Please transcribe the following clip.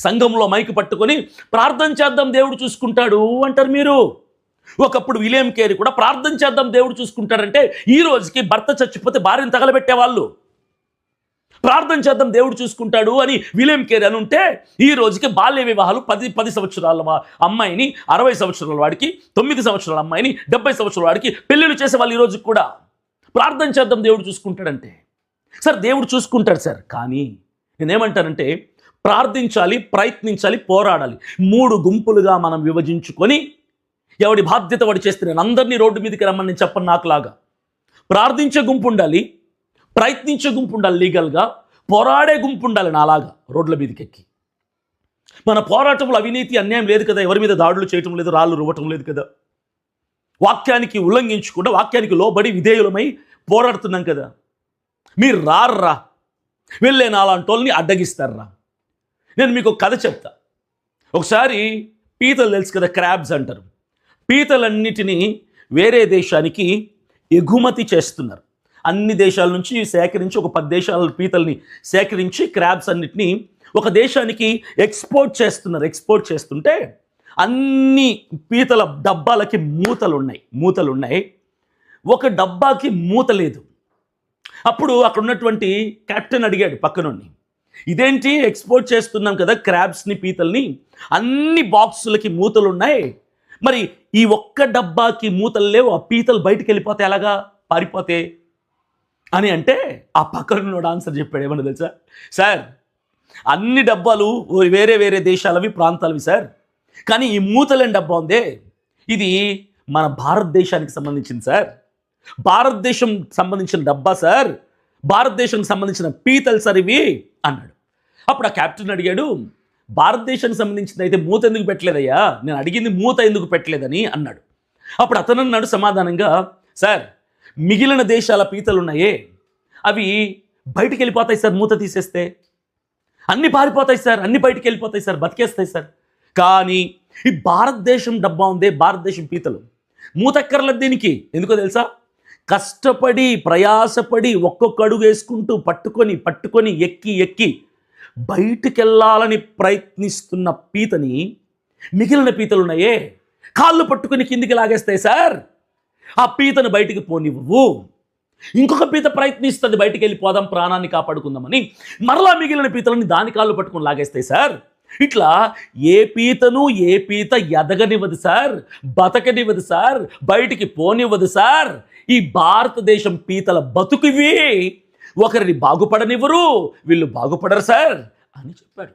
సంఘంలో మైకు పట్టుకొని ప్రార్థన చేద్దాం దేవుడు చూసుకుంటాడు అంటారు మీరు. ఒకప్పుడు విలియం కేరీ కూడా ప్రార్థన చేద్దాం దేవుడు చూసుకుంటాడంటే ఈ రోజుకి భర్త చచ్చిపోతే భార్యను తగలబెట్టేవాళ్ళు. ప్రార్థన చేద్దాం దేవుడు చూసుకుంటాడు అని విలియం కేరీ అని ఉంటే ఈ రోజుకి బాల్య వివాహాలు 10 సంవత్సరాల అమ్మాయిని 60 సంవత్సరాల వాడికి, 9 సంవత్సరాల అమ్మాయిని 70 సంవత్సరాల వాడికి పెళ్ళిళ్ళు చేసేవాళ్ళు ఈ రోజుకి కూడా. ప్రార్థన చేద్దాం దేవుడు చూసుకుంటాడంటే సార్ దేవుడు చూసుకుంటాడు సార్, కానీ నేనేమంటానంటే ప్రార్థించాలి, ప్రయత్నించాలి, పోరాడాలి. 3 గుంపులుగా మనం విభజించుకొని ఎవడి బాధ్యత వాడు చేస్తే నేను అందరినీ రోడ్డు మీదకి రమ్మని నేను చెప్పను. నాకులాగా ప్రార్థించే గుంపు ఉండాలి, ప్రయత్నించే గుంపు ఉండాలి, లీగల్గా పోరాడే గుంపు ఉండాలి. నాలాగా రోడ్ల మీదకి ఎక్కి మన పోరాటంలో అవినీతి అన్యాయం లేదు కదా, ఎవరి మీద దాడులు చేయటం లేదు, రాళ్ళు రువ్వటం లేదు కదా, వాక్యానికి ఉల్లంఘించకుండా వాక్యానికి లోబడి విధేయులమై పోరాడుతున్నాం కదా. మీరు రార్రా, వెళ్ళే నాలాంటి వాళ్ళని అడ్డగిస్తారా. నేను మీకు ఒక కథ చెప్తా. ఒకసారి పీతలు తెలుసు కదా, క్రాబ్స్ అంటారు. పీతలన్నిటినీ వేరే దేశానికి ఎగుమతి చేస్తున్నారు. అన్ని దేశాల నుంచి సేకరించి ఒక 10 దేశాల పీతల్ని సేకరించి క్రాబ్స్ అన్నిటినీ ఒక దేశానికి ఎక్స్పోర్ట్ చేస్తున్నారు. ఎక్స్పోర్ట్ చేస్తుంటే అన్ని పీతల డబ్బాలకి మూతలు ఉన్నాయి. ఒక డబ్బాకి మూత లేదు. అప్పుడు అక్కడ ఉన్నటువంటి కెప్టెన్ అడిగాడు పక్కనుండి, ఇదేంటి ఎక్స్పోర్ట్ చేస్తున్నాం కదా క్రాబ్స్ని, పీతల్ని, అన్ని బాక్సులకి మూతలు ఉన్నాయి, మరి ఈ ఒక్క డబ్బాకి మూతలు లేవు, ఆ పీతలు బయటికి వెళ్ళిపోతే ఎలాగా, పారిపోతే అని అంటే ఆ పక్కనున్నోడు ఆన్సర్ చెప్పాడు. ఏమన్నా తెలుసా, సార్ అన్ని డబ్బాలు వేరే వేరే దేశాలవి, ప్రాంతాలవి సార్, కానీ ఈ మూతలేని డబ్బా ఉందే ఇది మన భారతదేశానికి సంబంధించింది సార్, భారతదేశం సంబంధించిన డబ్బా సార్, భారతదేశానికి సంబంధించిన పీతలు సార్ ఇవి అన్నాడు. అప్పుడు ఆ కెప్టెన్ అడిగాడు, భారతదేశానికి సంబంధించింది అయితే మూత ఎందుకు పెట్టలేదయ్యా, నేను అడిగింది మూత ఎందుకు పెట్టలేదని అన్నాడు. అప్పుడు అతను అన్నాడు సమాధానంగా, సార్ మిగిలిన దేశాల పీతలు ఉన్నాయే అవి బయటికి వెళ్ళిపోతాయి సార్, మూత తీసేస్తే అన్ని పారిపోతాయి సార్, అన్ని బయటికి వెళ్ళిపోతాయి సార్, బతికేస్తాయి సార్, కానీ ఈ భారతదేశం డబ్బా ఉందే, భారతదేశం పీతలు మూతక్కర్లేదు దీనికి. ఎందుకో తెలుసా, కష్టపడి ప్రయాసపడి ఒక్కొక్క అడుగు వేసుకుంటూ పట్టుకొని ఎక్కి బయటికెళ్ళాలని ప్రయత్నిస్తున్న పీతని మిగిలిన పీతలు ఉన్నాయే కాళ్ళు పట్టుకొని కిందికి లాగేస్తాయి సార్, ఆ పీతను బయటికి పోనివ్వు. ఇంకొక పీత ప్రయత్నిస్తుంది బయటికి వెళ్ళిపోదాం, ప్రాణాన్ని కాపాడుకుందామని, మరలా మిగిలిన పీతలని దాని కాళ్ళు పట్టుకొని లాగేస్తాయి సార్. ఇట్లా ఏ పీత ఎదగనివ్వదు సార్, బతకనివ్వదు సార్, బయటికి పోనివ్వదు సార్. ఈ భారతదేశం పీతల బతుకువి, ఒకరిని బాగుపడనివ్వరు, వీళ్ళు బాగుపడరు సార్ అని చెప్పాడు.